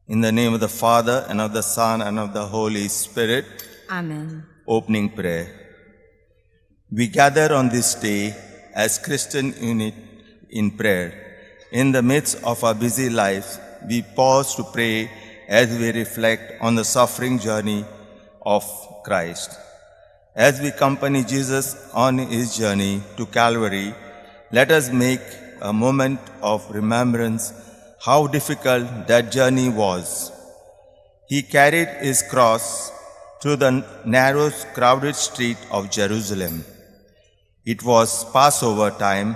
In the name of the Father, and of the Son, and of the Holy Spirit. Amen. Opening prayer. We gather on this day as Christian unit in prayer. In the midst of our busy lives, we pause to pray as we reflect on the suffering journey of Christ. As we accompany Jesus on his journey to Calvary, let us make a moment of remembrance how difficult that journey was. He carried his cross through the narrow, crowded street of Jerusalem. It was Passover time,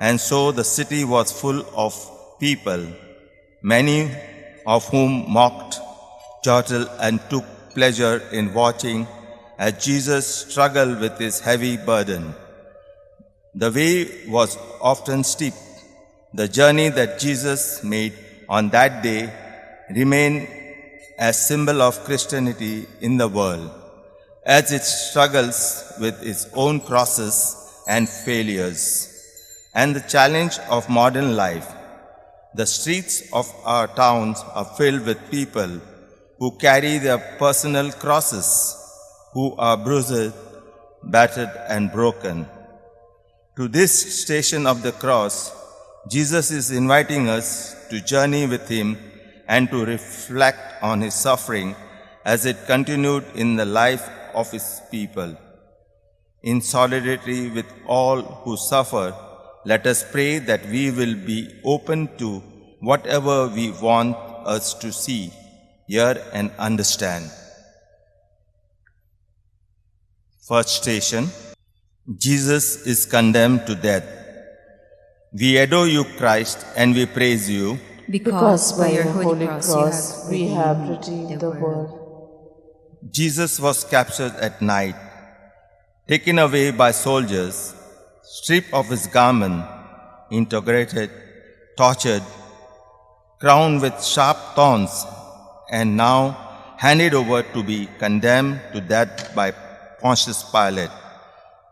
and so the city was full of people, many of whom mocked, chortled, and took pleasure in watching as Jesus struggled with his heavy burden. The way was often steep. The journey that Jesus made on that day remained a symbol of Christianity in the world, as it struggles with its own crosses and failures, and the challenge of modern life. The streets of our towns are filled with people who carry their personal crosses, who are bruised, battered, and broken. To this station of the cross, Jesus is inviting us to journey with him and to reflect on his suffering as it continued in the life of his people. In solidarity with all who suffer, let us pray that we will be open to whatever we want us to see, hear, and understand. First station, Jesus is condemned to death. We adore you, Christ, and we praise you, Because by your holy cross we have redeemed the world. Jesus was captured at night, taken away by soldiers, stripped of his garment, interrogated, tortured, crowned with sharp thorns, and now handed over to be condemned to death by Pontius Pilate.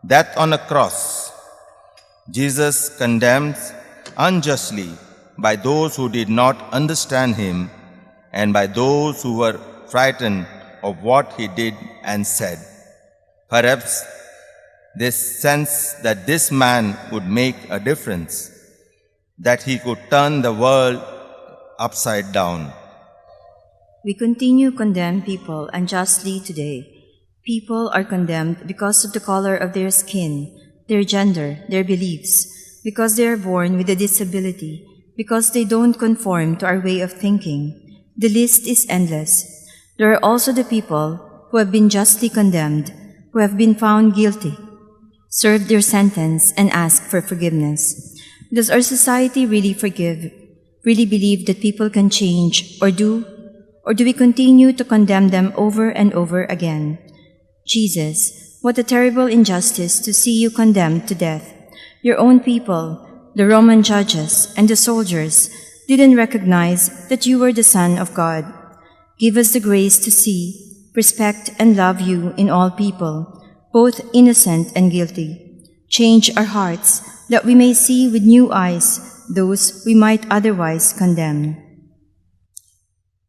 Death on a cross. Jesus condemned unjustly by those who did not understand him and by those who were frightened of what he did and said. Perhaps this sense that this man would make a difference, that he could turn the world upside down. We continue to condemn people unjustly today. People are condemned because of the color of their skin, their gender, their beliefs, because they are born with a disability, because they don't conform to our way of thinking. The list is endless. There are also the people who have been justly condemned, who have been found guilty, served their sentence, and ask for forgiveness. Does our society really forgive, really believe that people can change, or do we continue to condemn them over and over again? Jesus, what a terrible injustice to see you condemned to death. Your own people, the Roman judges and the soldiers, didn't recognize that you were the Son of God. Give us the grace to see, respect, and love you in all people, both innocent and guilty. Change our hearts that we may see with new eyes those we might otherwise condemn.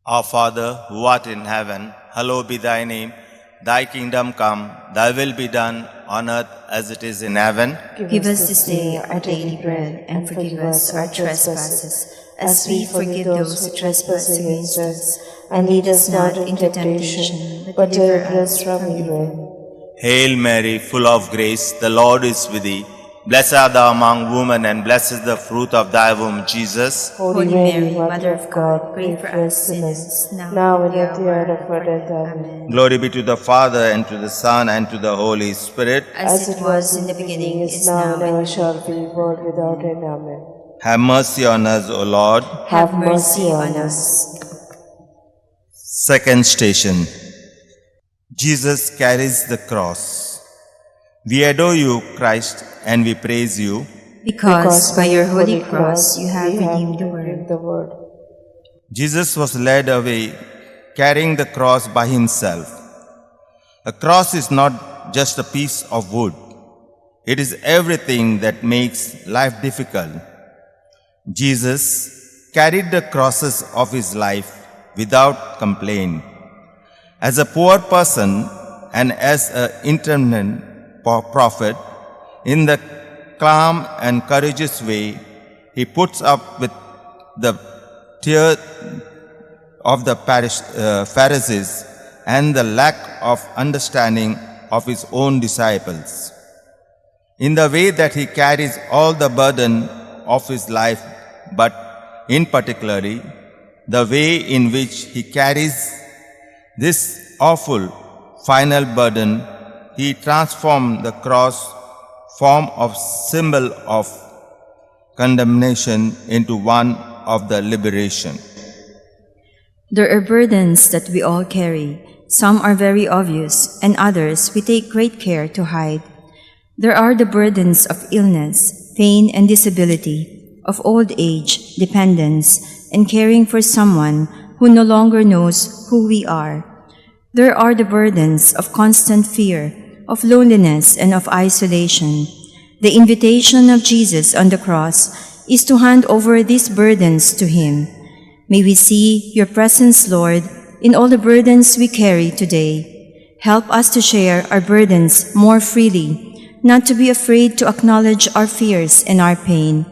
Our Father, who art in heaven, hallowed be thy name. Thy kingdom come, thy will be done on earth as it is in heaven. Give us this day our daily bread, and forgive us our trespasses, as we forgive those who trespass against us. And lead us not into temptation, but deliver us from evil. Hail Mary, full of grace, the Lord is with thee. Blessed art thou among women, and blessed is the fruit of thy womb, Jesus. Holy Mary, Mother of God, pray for us sinners, now and at the hour of our death. Amen. Glory be to the Father, and to the Son, and to the Holy Spirit. As it was in the beginning, is now, and ever shall be, world without end. Amen. Have mercy on us, O Lord. have mercy on us. Second station. Jesus carries the cross. We adore you, Christ, and we praise you, Because by your holy cross you have redeemed the world. Jesus was led away carrying the cross by himself. A cross is not just a piece of wood. It is everything that makes life difficult. Jesus carried the crosses of his life without complaint. As a poor person and as an intermittent prophet, in the calm and courageous way, he puts up with the tear of the Pharisees and the lack of understanding of his own disciples. In the way that he carries all the burden of his life, but in particularly the way in which he carries this awful final burden, he transformed the cross form of symbol of condemnation into one of the liberation. There are burdens that we all carry. Some are very obvious, and others we take great care to hide. There are the burdens of illness, pain and disability, of old age, dependence, and caring for someone who no longer knows who we are. There are the burdens of constant fear, of loneliness and of isolation. The invitation of Jesus on the cross is to hand over these burdens to Him. May we see your presence, Lord, in all the burdens we carry today. Help us to share our burdens more freely, not to be afraid to acknowledge our fears and our pain.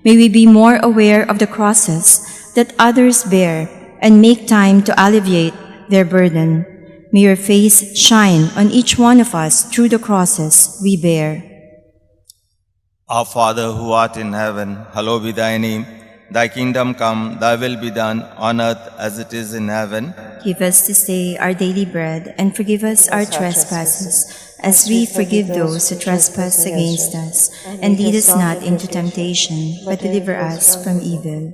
May we be more aware of the crosses that others bear and make time to alleviate their burden. May your face shine on each one of us through the crosses we bear. Our Father who art in heaven, hallowed be thy name. Thy kingdom come, thy will be done on earth as it is in heaven. Give us this day our daily bread, and forgive us our trespasses, as we forgive those who trespass against us. And lead us not into temptation, but deliver us from evil.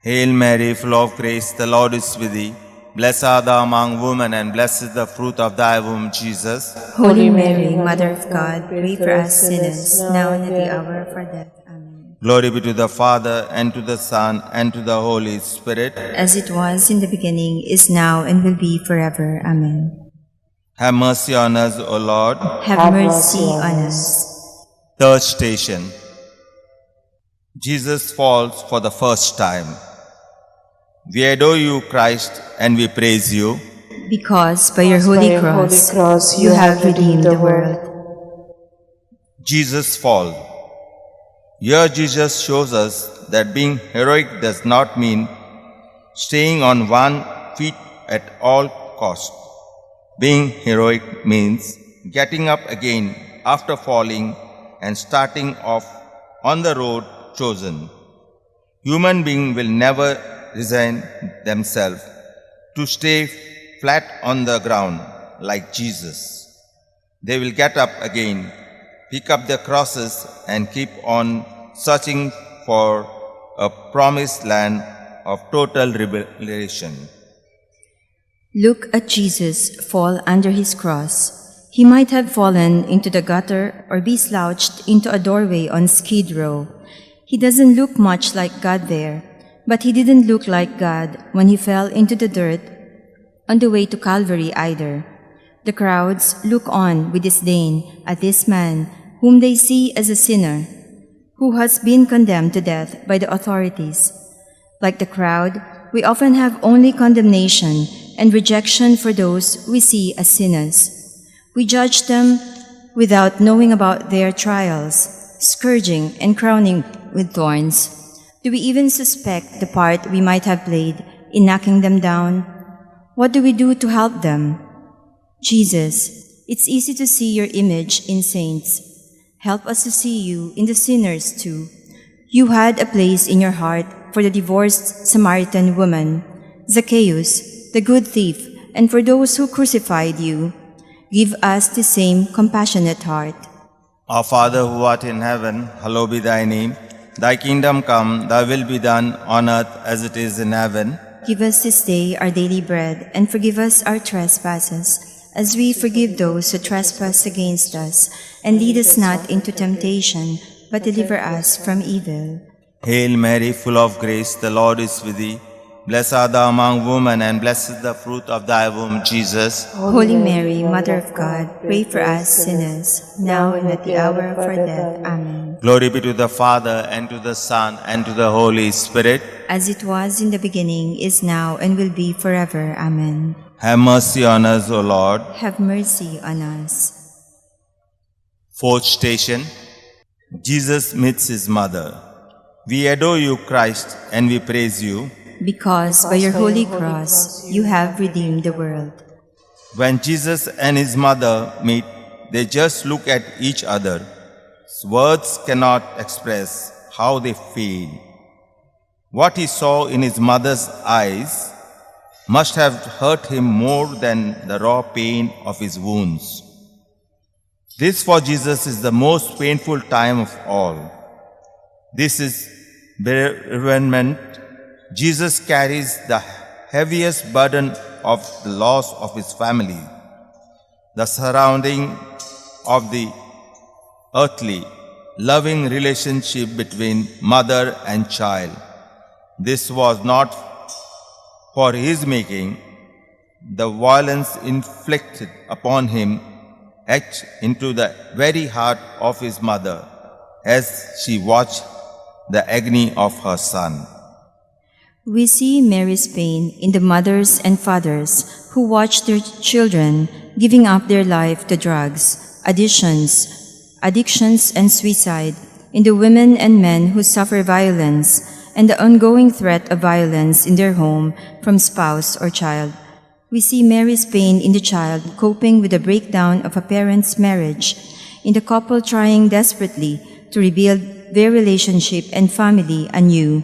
Hail Mary, full of grace, the Lord is with thee. Blessed art thou among women, and blessed is the fruit of thy womb, Jesus. Holy Mary, Mother of God, pray for us sinners, now and at the hour of our death. Amen. Glory be to the Father, and to the Son, and to the Holy Spirit. As it was in the beginning, is now, and will be forever. Amen. Have mercy on us, O Lord. Have mercy on us. Third station. Jesus falls for the first time. We adore you, Christ, and we praise you. Because by your holy cross, you have redeemed the world. Jesus falls. Here Jesus shows us that being heroic does not mean staying on one feet at all cost. Being heroic means getting up again after falling and starting off on the road chosen. Human beings will never resign themselves to stay flat on the ground like Jesus. They will get up again, pick up their crosses, and keep on searching for a promised land of total liberation. Look at Jesus fall under his cross. He might have fallen into the gutter or be slouched into a doorway on Skid Row. He doesn't look much like God there, but he didn't look like God when he fell into the dirt on the way to Calvary either. The crowds look on with disdain at this man whom they see as a sinner, who has been condemned to death by the authorities. Like the crowd, we often have only condemnation and rejection for those we see as sinners. We judge them without knowing about their trials, scourging and crowning with thorns. Do we even suspect the part we might have played in knocking them down? What do we do to help them? Jesus, it's easy to see your image in saints. Help us to see you in the sinners too. You had a place in your heart for the divorced Samaritan woman, Zacchaeus, the good thief, and for those who crucified you. Give us the same compassionate heart. Our Father who art in heaven, hallowed be thy name. Thy kingdom come, thy will be done on earth as it is in heaven. Give us this day our daily bread, and forgive us our trespasses, as we forgive those who trespass against us. And lead us not into temptation, but deliver us from evil. Hail Mary, full of grace, the Lord is with thee. Blessed art thou among women, and blessed is the fruit of thy womb, Jesus. Holy Mary, Mother of God, pray for us sinners, now and at the hour of our death. Amen. Glory be to the Father, and to the Son, and to the Holy Spirit. As it was in the beginning, is now, and will be forever. Amen. Have mercy on us, O Lord. Have mercy on us. Fourth station, Jesus meets his mother. We adore you, Christ, and we praise you. Because by your holy cross, you have redeemed the world. When Jesus and his mother meet, they just look at each other. Words cannot express how they feel. What he saw in his mother's eyes must have hurt him more than the raw pain of his wounds. This for Jesus is the most painful time of all. This is bereavement. Jesus carries the heaviest burden of the loss of his family, the surrounding of the earthly, loving relationship between mother and child. This was not for his making. The violence inflicted upon him etched into the very heart of his mother as she watched the agony of her son. We see Mary's pain in the mothers and fathers who watch their children giving up their life to drugs, addictions, and suicide, in the women and men who suffer violence and the ongoing threat of violence in their home from spouse or child. We see Mary's pain in the child coping with the breakdown of a parent's marriage, in the couple trying desperately to rebuild their relationship and family anew.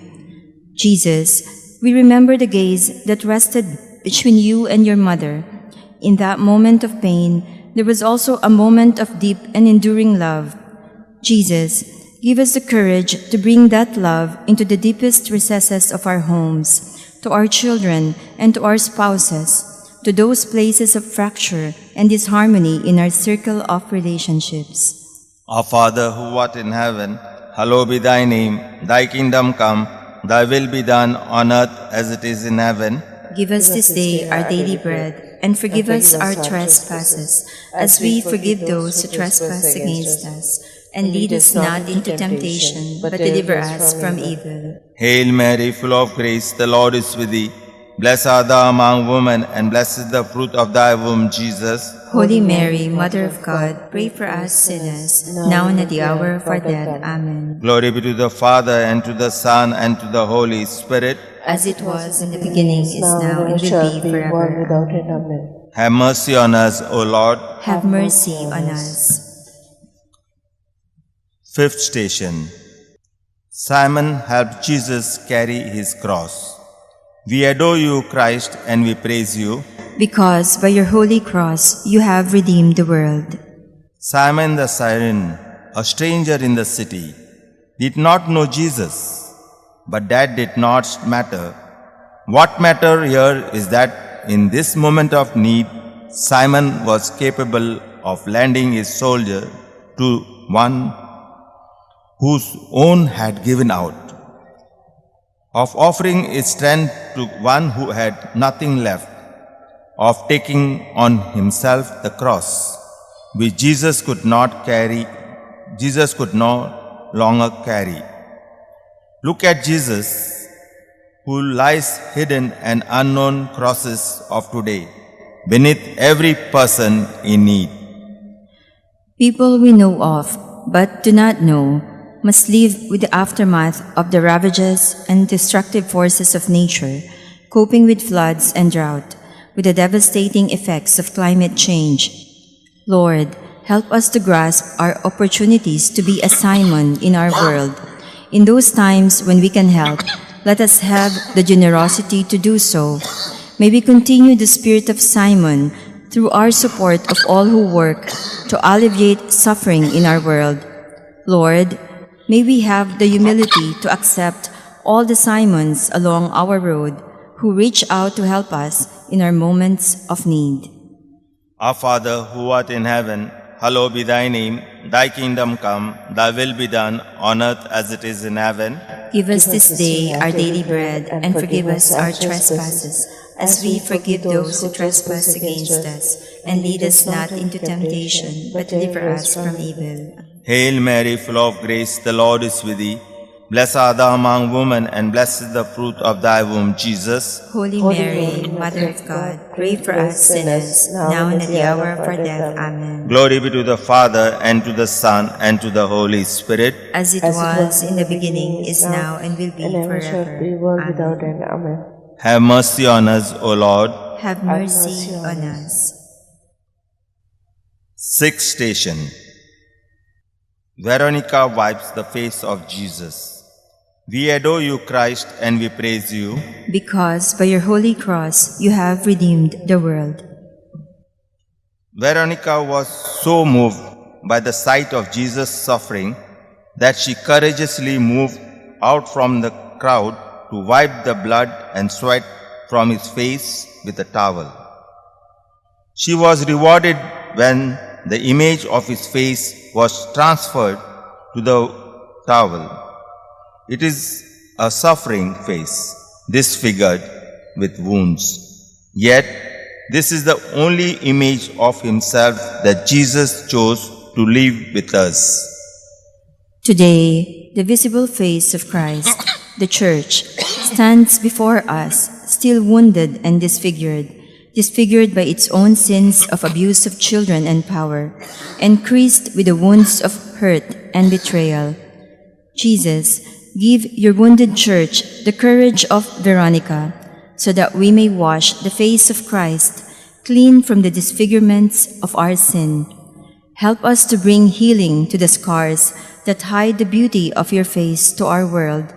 Jesus, we remember the gaze that rested between you and your mother. In that moment of pain, there was also a moment of deep and enduring love. Jesus, give us the courage to bring that love into the deepest recesses of our homes, to our children and to our spouses, to those places of fracture and disharmony in our circle of relationships. Our Father, who art in heaven, hallowed be thy name. Thy kingdom come. Thy will be done on earth as it is in heaven. Give us this day our daily bread, and forgive us our trespasses, as we forgive those who trespass against us. And lead us not into temptation, but deliver us from evil. Hail Mary, full of grace, the Lord is with thee. Blessed art thou among women, and blessed is the fruit of thy womb, Jesus. Holy Mary, Mother of God, pray for us sinners, now and at the hour of our death. Amen. Glory be to the Father, and to the Son, and to the Holy Spirit. As it was in the beginning, is now, and will be forever. Without end. Amen. Have mercy on us, O Lord. Have mercy on us. Fifth station, Simon helped Jesus carry his cross. We adore you, Christ, and we praise you. Because by your holy cross you have redeemed the world. Simon the Cyrene, a stranger in the city, did not know Jesus, but that did not matter. What mattered here is that in this moment of need, Simon was capable of lending his soldier to one whose own had given out, of offering his strength to one who had nothing left, of taking on himself the cross, which Jesus could no longer carry. Look at Jesus, who lies hidden and unknown crosses of today, beneath every person in need. People we know of, but do not know, must live with the aftermath of the ravages and destructive forces of nature, coping with floods and drought, with the devastating effects of climate change. Lord, help us to grasp our opportunities to be a Simon in our world. In those times when we can help, let us have the generosity to do so. May we continue the spirit of Simon through our support of all who work to alleviate suffering in our world. Lord, may we have the humility to accept all the Simons along our road who reach out to help us in our moments of need. Our Father, who art in heaven, hallowed be thy name. Thy kingdom come, thy will be done on earth as it is in heaven. Give us this day our daily bread, and forgive us our trespasses, as we forgive those who trespass against us. And lead us not into temptation, but deliver us from evil. Hail Mary, full of grace, the Lord is with thee. Blessed art thou among women, and blessed is the fruit of thy womb, Jesus. Holy Mary, Mother of God, pray for us sinners, now and at the hour of our death. Amen. Glory be to the Father, and to the Son, and to the Holy Spirit. As it was in the beginning, is now, and will be forever. without Amen. end. Amen. Have mercy on us, O Lord. Have mercy on us. Sixth station. Veronica wipes the face of Jesus. We adore you, Christ, and we praise you. Because by your holy cross you have redeemed the world. Veronica was so moved by the sight of Jesus' suffering that she courageously moved out from the crowd to wipe the blood and sweat from his face with a towel. She was rewarded when the image of his face was transferred to the towel. It is a suffering face, disfigured with wounds. Yet, this is the only image of himself that Jesus chose to live with us. Today, the visible face of Christ, the Church, stands before us, still wounded and disfigured by its own sins of abuse of children and power, and creased with the wounds of hurt and betrayal. Jesus, give your wounded Church the courage of Veronica, so that we may wash the face of Christ clean from the disfigurements of our sin. Help us to bring healing to the scars that hide the beauty of your face to our world.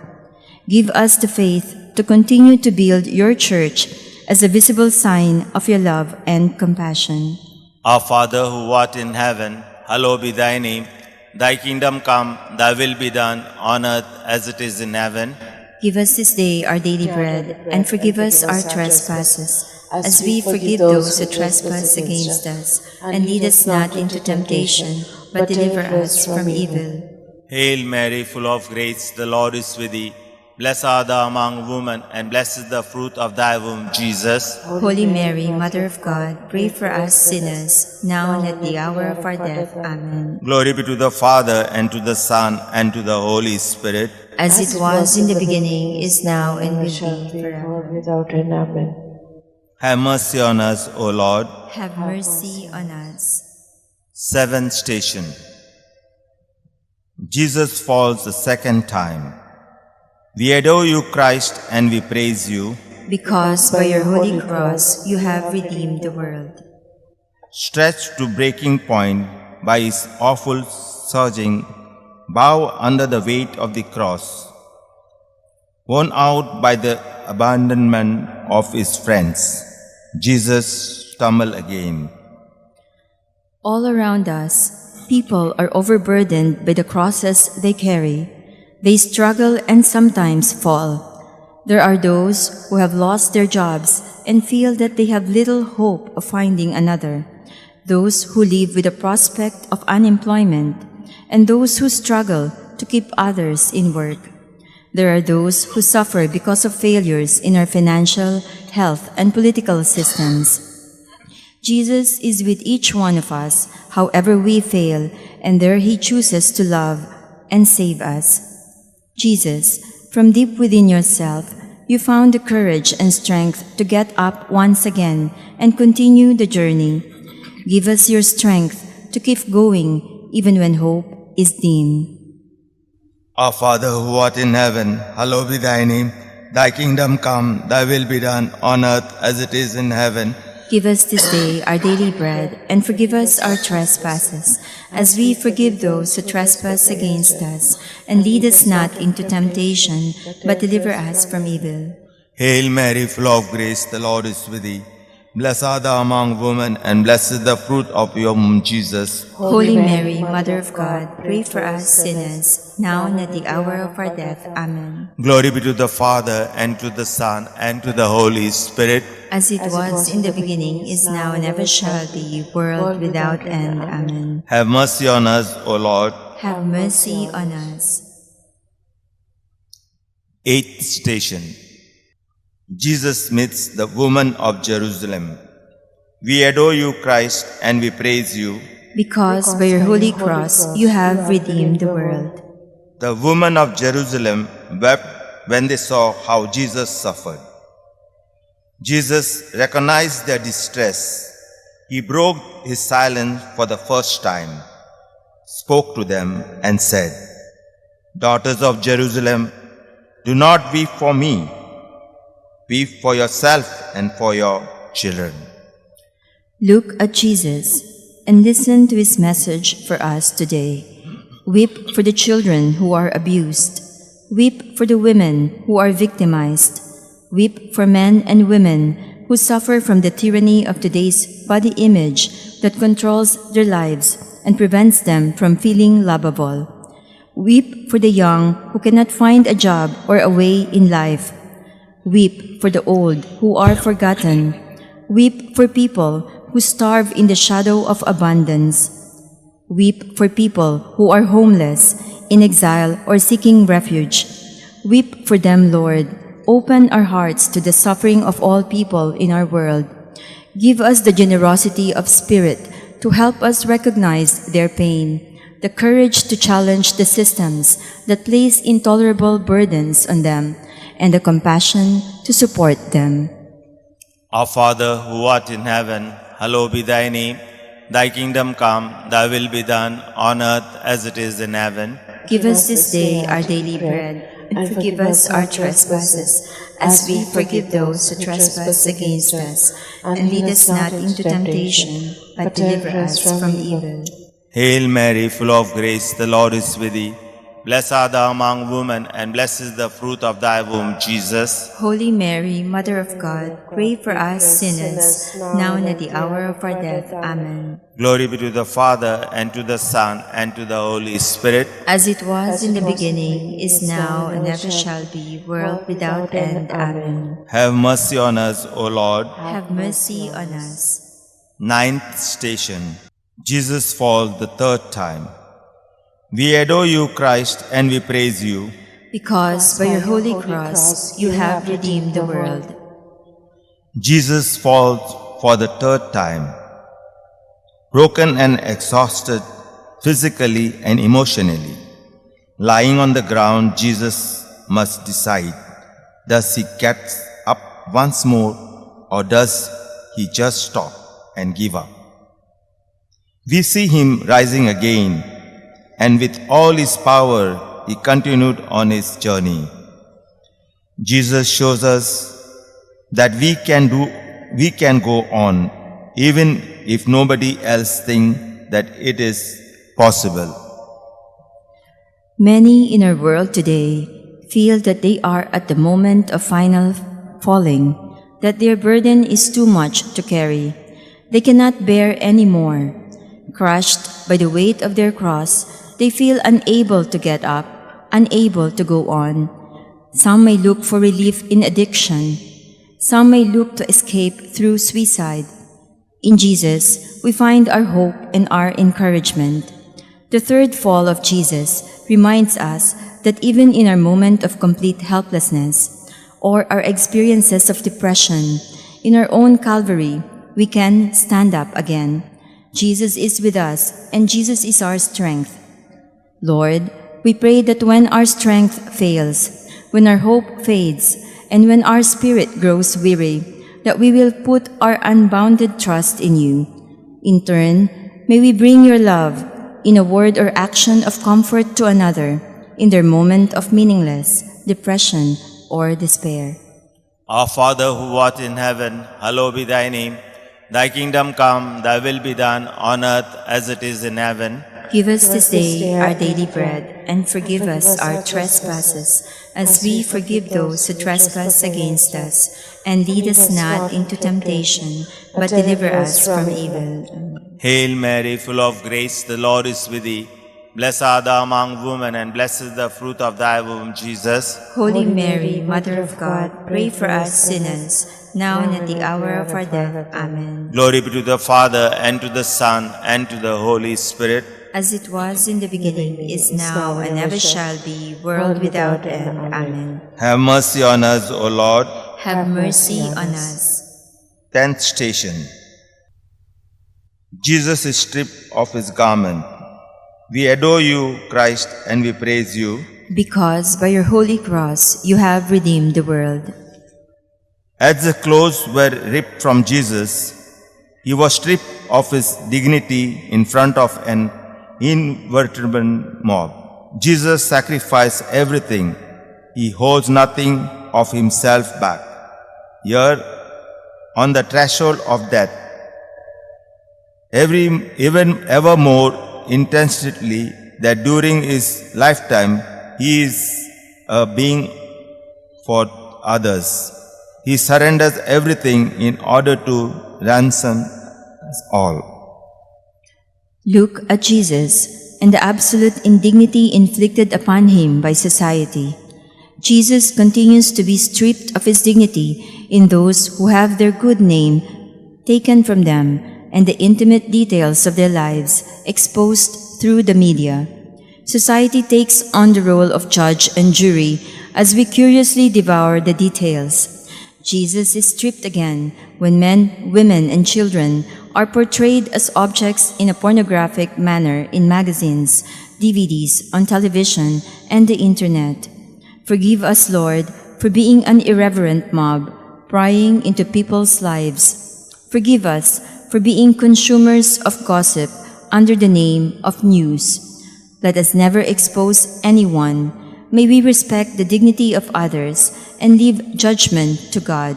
Give us the faith to continue to build your Church as a visible sign of your love and compassion. Our Father who art in heaven, hallowed be thy name. Thy kingdom come, thy will be done on earth as it is in heaven. Give us this day our daily bread, and forgive us our trespasses, as we forgive those who trespass against us. And lead us not into temptation, but deliver us from evil. Hail Mary, full of grace, the Lord is with thee. Blessed art thou among women, and blessed is the fruit of thy womb, Jesus. Holy Mary, Mother of God, pray for us sinners, now and at the hour of our death. Amen. Glory be to the Father, and to the Son, and to the Holy Spirit. As it was in the beginning, is now, and will be forever. without end. Amen. Have mercy on us, O Lord. Have mercy on us. Seventh station. Jesus falls the second time. We adore you, Christ, and we praise you. Because by your holy cross you have redeemed the world. Stretched to breaking point by his awful surging, bow under the weight of the cross. Worn out by the abandonment of his friends, Jesus stumbled again. All around us, people are overburdened by the crosses they carry. They struggle and sometimes fall. There are those who have lost their jobs and feel that they have little hope of finding another. Those who live with the prospect of unemployment, and those who struggle to keep others in work. There are those who suffer because of failures in our financial, health, and political systems. Jesus is with each one of us, however we fail, and there He chooses to love and save us. Jesus, from deep within yourself, you found the courage and strength to get up once again and continue the journey. Give us your strength to keep going even when hope is dim. Our Father who art in heaven, hallowed be thy name. Thy kingdom come, thy will be done on earth as it is in heaven. Give us this day our daily bread, and forgive us our trespasses, as we forgive those who trespass against us. And lead us not into temptation, but deliver us from evil. Hail Mary, full of grace, the Lord is with thee. Blessed art thou among women, and blessed is the fruit of your womb, Jesus. Holy Mary, Mother of God, pray for us sinners, now and at the hour of our death. Amen. Glory be to the Father, and to the Son, and to the Holy Spirit. As it was in the beginning, is now, and ever shall be, world without end. Amen. Have mercy on us, O Lord. Have mercy on us. Eighth station. Jesus meets the woman of Jerusalem. We adore you, Christ, and we praise you. Because by your holy cross you have redeemed the world. The women of Jerusalem wept when they saw how Jesus suffered. Jesus recognized their distress. He broke his silence for the first time, spoke to them and said, "Daughters of Jerusalem, do not weep for me. Weep for yourself and for your children." Look at Jesus and listen to his message for us today. Weep for the children who are abused. Weep for the women who are victimized. Weep for men and women who suffer from the tyranny of today's body image that controls their lives and prevents them from feeling lovable. Weep for the young who cannot find a job or a way in life. Weep for the old who are forgotten. Weep for people who starve in the shadow of abundance. Weep for people who are homeless, in exile, or seeking refuge. Weep for them, Lord. Open our hearts to the suffering of all people in our world. Give us the generosity of spirit to help us recognize their pain, the courage to challenge the systems that place intolerable burdens on them, and the compassion to support them. Our Father, who art in heaven, hallowed be thy name. Thy kingdom come, thy will be done, on earth as it is in heaven. Give us this day our daily bread, and forgive us our trespasses, as we forgive those who trespass against us. And lead us not into temptation, but deliver us from evil. Hail Mary, full of grace, the Lord is with thee. Blessed art thou among women, and blessed is the fruit of thy womb, Jesus. Holy Mary, Mother of God, pray for us sinners, now and at the hour of our death. Amen. Glory be to the Father, and to the Son, and to the Holy Spirit. As it was in the beginning, is now, and ever shall be, world without end. Amen. Have mercy on us, O Lord. Have mercy on us. Ninth station. Jesus falls the third time. We adore you, Christ, and we praise you. Because by your holy cross you have redeemed the world. Jesus falls for the third time. Broken and exhausted physically and emotionally. Lying on the ground, Jesus must decide, does he get up once more, or does he just stop and give up? We see him rising again, and with all his power, he continued on his journey. Jesus shows us that we can go on, even if nobody else thinks that it is possible. Many in our world today feel that they are at the moment of final falling, that their burden is too much to carry. They cannot bear any more. Crushed by the weight of their cross, they feel unable to get up, unable to go on. Some may look for relief in addiction. Some may look to escape through suicide. In Jesus, we find our hope and our encouragement. The third fall of Jesus reminds us that even in our moment of complete helplessness or our experiences of depression, in our own Calvary, we can stand up again. Jesus is with us, and Jesus is our strength. Lord, we pray that when our strength fails, when our hope fades, and when our spirit grows weary, that we will put our unbounded trust in you. In turn, may we bring your love in a word or action of comfort to another in their moment of meaningless depression or despair. Our Father, who art in heaven, hallowed be thy name. Thy kingdom come, thy will be done, on earth as it is in heaven. Give us this day our daily bread, and forgive us our trespasses, as we forgive those who trespass against us. And lead us not into temptation, but deliver us from evil. Amen. Hail Mary, full of grace, the Lord is with thee. Blessed art thou among women, and blessed is the fruit of thy womb, Jesus. Holy Mary, Mother of God, pray for us sinners, now and at the hour of our death. Amen. Glory be to the Father, and to the Son, and to the Holy Spirit. As it was in the beginning, is now, and ever shall be, world without end. Amen. Have mercy on us, O Lord. Have mercy on us. 10th station. Jesus is stripped of his garment. We adore you, Christ, and we praise you. Because by your holy cross you have redeemed the world. As the clothes were ripped from Jesus, he was stripped of his dignity in front of an invertebrate mob. Jesus sacrificed everything. He holds nothing of himself back. Here, on the threshold of death, even ever more intensely, that during his lifetime he is a being for others. He surrenders everything in order to ransom us all. Look at Jesus and the absolute indignity inflicted upon him by society. Jesus continues to be stripped of his dignity in those who have their good name taken from them and the intimate details of their lives exposed through the media. Society takes on the role of judge and jury as we curiously devour the details. Jesus is stripped again when men, women, and children are portrayed as objects in a pornographic manner in magazines, DVDs, on television, and the internet. Forgive us, Lord, for being an irreverent mob, prying into people's lives. Forgive us for being consumers of gossip under the name of news. Let us never expose anyone. May we respect the dignity of others and leave judgment to God.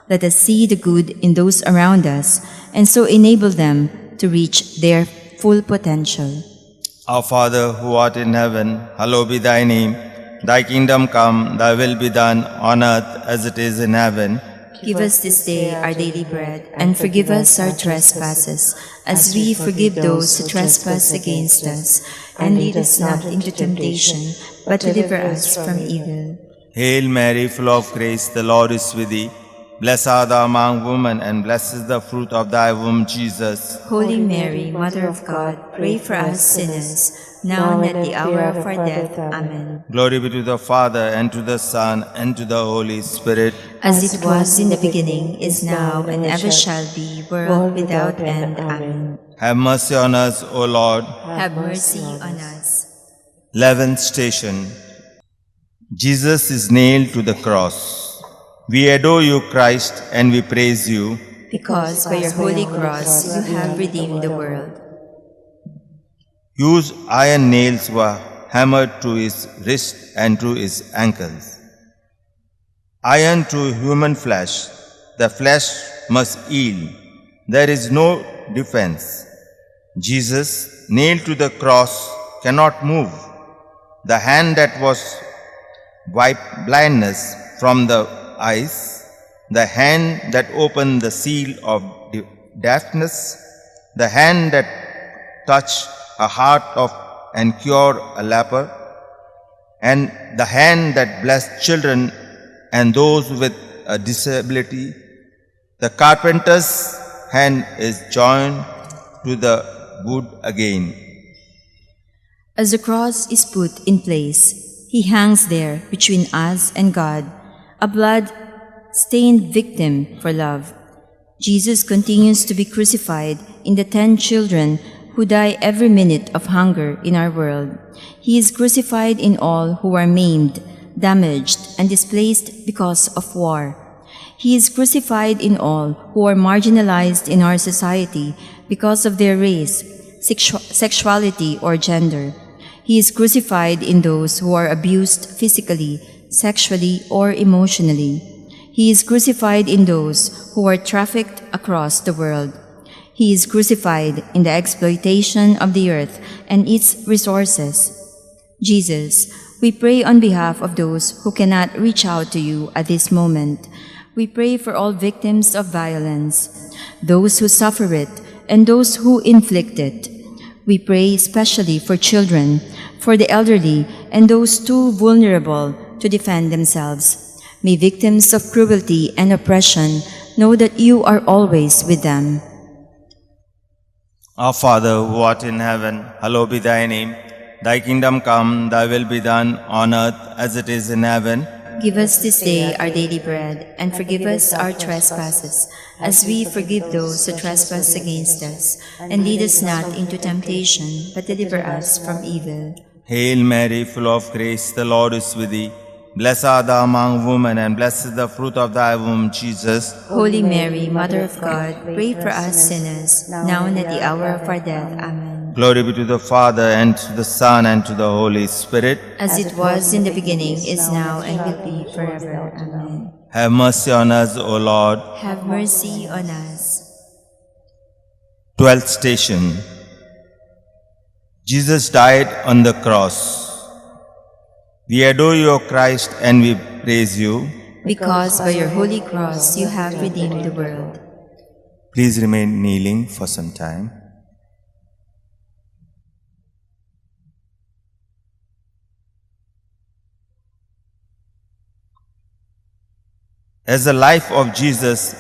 Let us see the good in those around us and so enable them to reach their full potential. Our Father, who art in heaven, hallowed be thy name. Thy kingdom come, thy will be done on earth as it is in heaven. Give us this day our daily bread, and forgive us our trespasses, as we forgive those who trespass against us. And lead us not into temptation, but deliver us from evil. Hail Mary, full of grace, the Lord is with thee. Blessed art thou among women, and blessed is the fruit of thy womb, Jesus. Holy Mary, Mother of God, pray for us sinners, now and at the hour of our death. Amen. Glory be to the Father, and to the Son, and to the Holy Spirit. As it was in the beginning, is now, and ever shall be, world without end. Amen. Have mercy on us, O Lord. Have mercy on us. 11th station. Jesus is nailed to the cross. We adore you, Christ, and we praise you. Because by your holy cross you have redeemed the world. Huge iron nails were hammered to his wrist and to his ankles. Iron to human flesh, the flesh must yield. There is no defense. Jesus, nailed to the cross, cannot move. The hand that was wiped blindness from the eyes, the hand that opened the seal of deafness, the hand that touched a heart of and cured a leper, and the hand that blessed children and those with a disability. The carpenter's hand is joined to the wood again. As the cross is put in place, he hangs there between us and God, a blood-stained victim for love. Jesus continues to be crucified in the 10 children who die every minute of hunger in our world. He is crucified in all who are maimed, damaged, and displaced because of war. He is crucified in all who are marginalized in our society because of their race, sexuality, or gender. He is crucified in those who are abused physically, sexually, or emotionally. He is crucified in those who are trafficked across the world. He is crucified in the exploitation of the earth and its resources. Jesus, we pray on behalf of those who cannot reach out to you at this moment. We pray for all victims of violence, those who suffer it and those who inflict it. We pray especially for children, for the elderly, and those too vulnerable to defend themselves. May victims of cruelty and oppression know that you are always with them. Our Father, who art in heaven, hallowed be thy name. Thy kingdom come, thy will be done on earth as it is in heaven. Give us this day our daily bread, and forgive us our trespasses, as we forgive those who trespass against us. And lead us not into temptation, but deliver us from evil. Hail Mary, full of grace, the Lord is with thee. Blessed art thou among women, and blessed is the fruit of thy womb, Jesus. Holy Mary, Mother of God, pray for us sinners, now and at the hour of our death. Amen. Glory be to the Father, and to the Son, and to the Holy Spirit. As it was in the beginning, is now, and will be forever. Amen. Have mercy on us, O Lord. Have mercy on us. 12th station. Jesus died on the cross. We adore you, O Christ, and we praise you, because by your holy cross you have redeemed the world. Please remain kneeling for some time. As the life of Jesus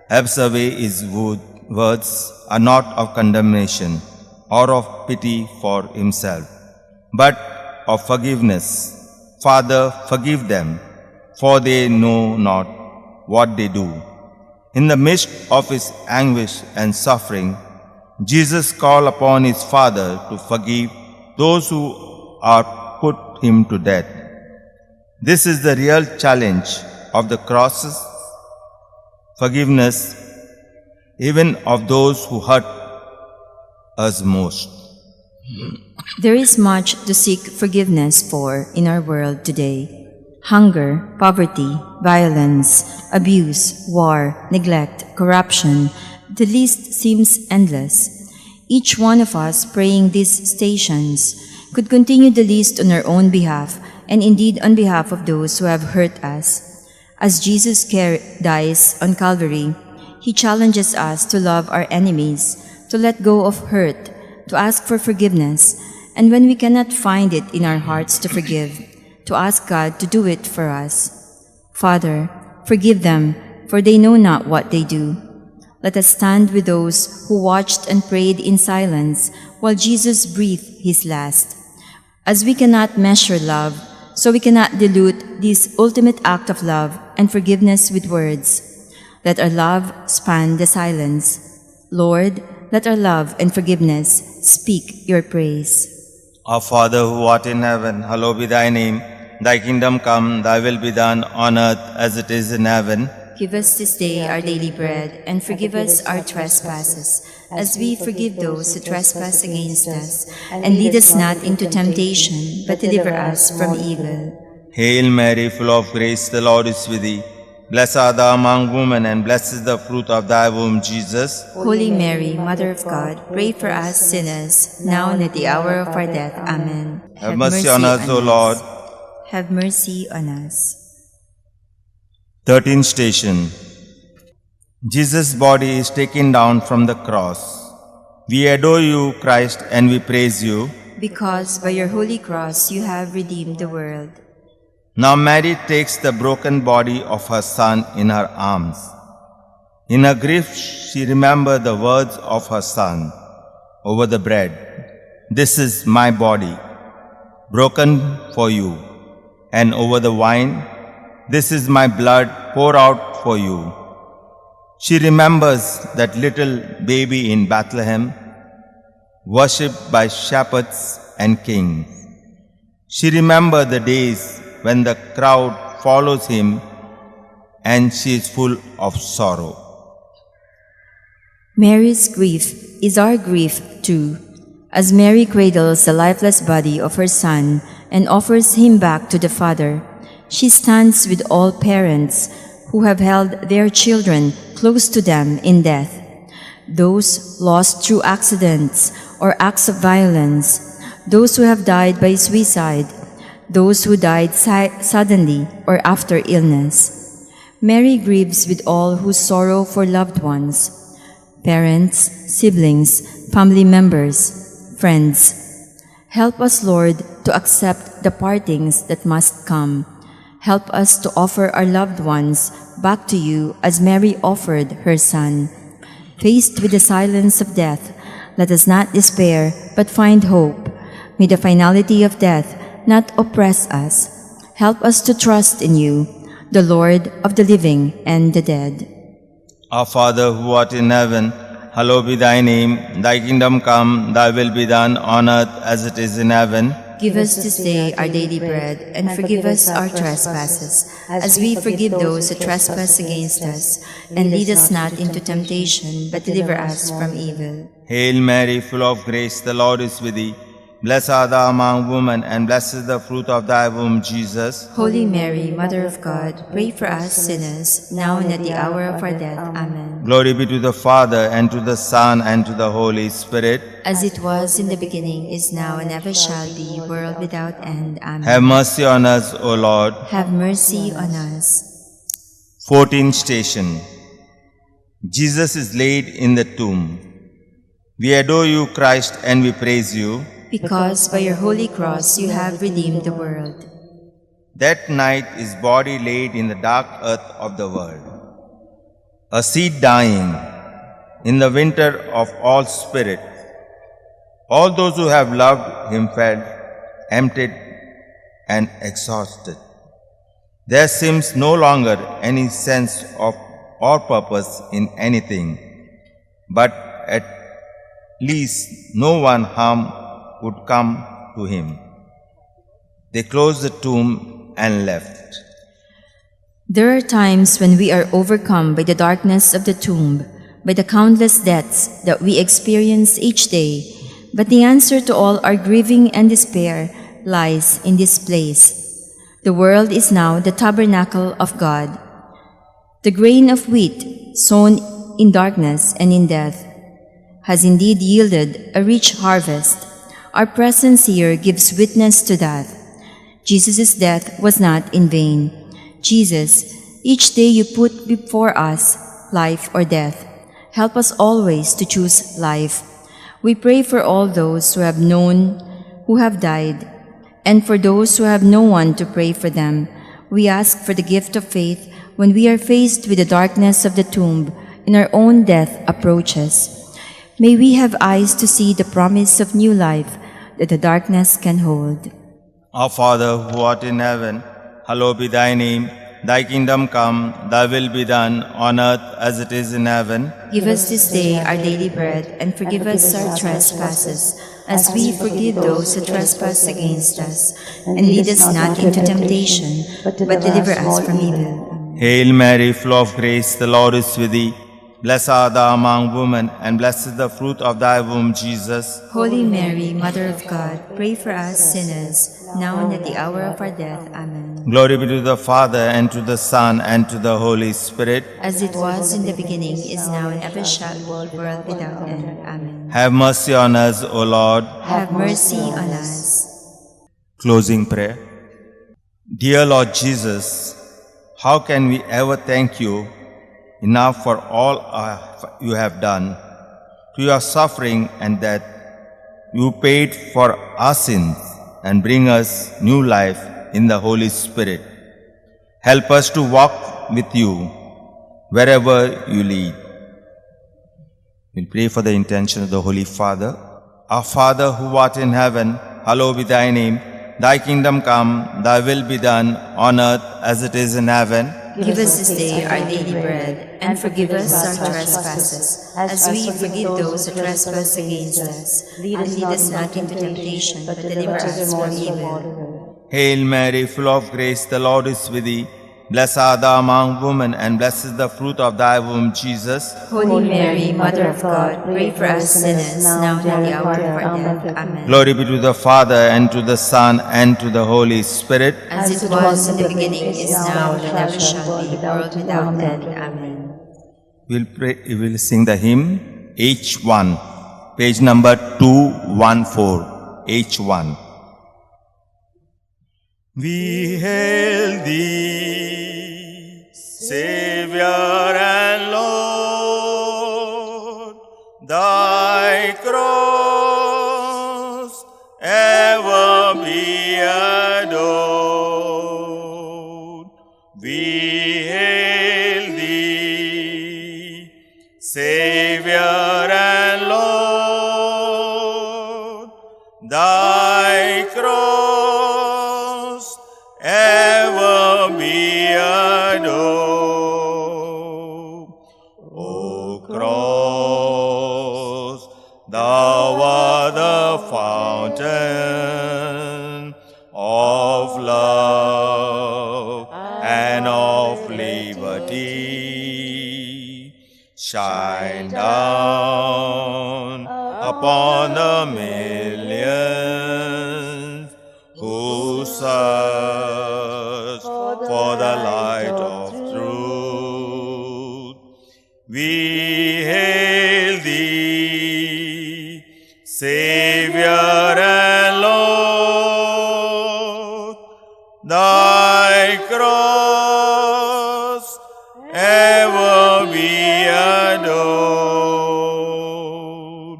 ebbs away, his words are not of condemnation or of pity for himself, but of forgiveness. Father, forgive them, for they know not what they do. In the midst of his anguish and suffering, Jesus called upon his Father to forgive those who are put him to death. This is the real challenge of the cross's forgiveness, even of those who hurt us most. There is much to seek forgiveness for in our world today. Hunger, poverty, violence, abuse, war, neglect, corruption. The list seems endless. Each one of us praying these stations could continue the list on our own behalf, and indeed on behalf of those who have hurt us. As Jesus dies on Calvary, he challenges us to love our enemies, to let go of hurt, to ask for forgiveness, and when we cannot find it in our hearts to forgive, to ask God to do it for us. Father, forgive them, for they know not what they do. Let us stand with those who watched and prayed in silence while Jesus breathed his last. As we cannot measure love, so we cannot dilute this ultimate act of love and forgiveness with words. Let our love span the silence. Lord, let our love and forgiveness speak your praise. Our Father, who art in heaven, hallowed be thy name. Thy kingdom come, thy will be done on earth as it is in heaven. Give us this day our daily bread, and forgive us our trespasses, as we forgive those who trespass against us. And lead us not into temptation, but deliver us from evil. Hail Mary, full of grace, the Lord is with thee. Blessed art thou among women, and blessed is the fruit of thy womb, Jesus. Holy Mary, Mother of God, pray for us sinners, now and at the hour of our death. Amen. Have mercy on us, O Lord. Have mercy on us. 13th station. Jesus' body is taken down from the cross. We adore you, Christ, and we praise you, because by your holy cross you have redeemed the world. Now Mary takes the broken body of her Son in her arms. In her grief, she remembered the words of her Son over the bread. This is my body, broken for you. And over the wine, this is my blood poured out for you. She remembers that little baby in Bethlehem, worshipped by shepherds and kings. She remembers the days when the crowd follows him and she is full of sorrow. Mary's grief is our grief too, as Mary cradles the lifeless body of her Son and offers him back to the Father. She stands with all parents who have held their children close to them in death, those lost through accidents or acts of violence, those who have died by suicide, those who died suddenly or after illness. Mary grieves with all who sorrow for loved ones, parents, siblings, family members, friends. Help us, Lord, to accept the partings that must come. Help us to offer our loved ones back to you as Mary offered her son. Faced with the silence of death, let us not despair, but find hope. May the finality of death not oppress us. Help us to trust in you, the Lord of the living and the dead. Our Father who art in heaven, hallowed be thy name. Thy kingdom come, thy will be done on earth as it is in heaven. Give us this day our daily bread, and forgive us our trespasses, as we forgive those who trespass against us. And lead us not into temptation, but deliver us from evil. Hail Mary, full of grace, the Lord is with thee. Blessed art thou among women, and blessed is the fruit of thy womb, Jesus. Holy Mary, Mother of God, pray for us sinners, now and at the hour of our death. Amen. Glory be to the Father, and to the Son, and to the Holy Spirit. As it was in the beginning, is now, and ever shall be, world without end. Amen. Have mercy on us, O Lord. Have mercy on us. 14th station. Jesus is laid in the tomb. We adore you, Christ, and we praise you, because by your holy cross you have redeemed the world. That night his body laid in the dark earth of the world. A seed dying in the winter of all spirit. All those who have loved him felt emptied and exhausted. There seems no longer any sense of or purpose in anything, but at least no one harm would come to him. They closed the tomb and left. There are times when we are overcome by the darkness of the tomb, by the countless deaths that we experience each day, but the answer to all our grieving and despair lies in this place. The world is now the tabernacle of God. The grain of wheat sown in darkness and in death has indeed yielded a rich harvest. Our presence here gives witness to that. Jesus' death was not in vain. Jesus, each day you put before us life or death. Help us always to choose life. We pray for all those who have known, who have died, and for those who have no one to pray for them. We ask for the gift of faith when we are faced with the darkness of the tomb and our own death approaches. May we have eyes to see the promise of new life that the darkness can hold. Our Father who art in heaven, hallowed be thy name. Thy kingdom come, thy will be done on earth as it is in heaven. Give us this day our daily bread, and forgive us our trespasses, as we forgive those who trespass against us. And lead us not into temptation, but deliver us from evil. Hail Mary, full of grace, the Lord is with thee. Blessed art thou among women, and blessed is the fruit of thy womb, Jesus. Holy Mary, Mother of God, pray for us sinners, now and at the hour of our death. Amen. Glory be to the Father, and to the Son, and to the Holy Spirit. As it was in the beginning, is now, and ever shall be, world without end. Amen. Have mercy on us, O Lord. Have mercy on us. Closing prayer. Dear Lord Jesus, how can we ever thank you enough for all you have done? To your suffering and death, you paid for our sins and bring us new life in the Holy Spirit. Help us to walk with you wherever you lead. We'll pray for the intention of the Holy Father. Our Father who art in heaven, hallowed be thy name. Thy kingdom come, thy will be done on earth as it is in heaven. Give us this day our daily bread, and forgive us our trespasses, as we forgive those who trespass against us. And lead us not into temptation, but deliver us from evil. Hail Mary, full of grace, the Lord is with thee. Blessed art thou among women, and blessed is the fruit of thy womb, Jesus. Holy Mary, Mother of God, pray for us sinners, now and at the hour of our death. Amen. Glory be to the Father, and to the Son, and to the Holy Spirit. As it was in the beginning, is now, and ever shall be, world without end. Amen. We'll sing the hymn H1, page number 214, H1. We hail thee, Savior and Lord, thy cross ever be adored. We hail thee, Savior and Lord, thy cross ever be adored. O cross, thou art the fountain of love and of liberty. Shine down upon the millions who search for the light of truth. We hail thee, Savior and Lord, thy cross ever be adored.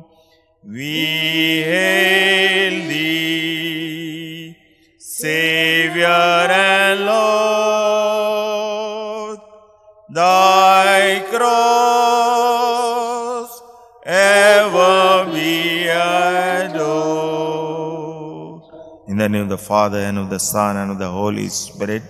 We hail thee, Savior and Lord, thy cross ever be adored. In the name of the Father, and of the Son, and of the Holy Spirit.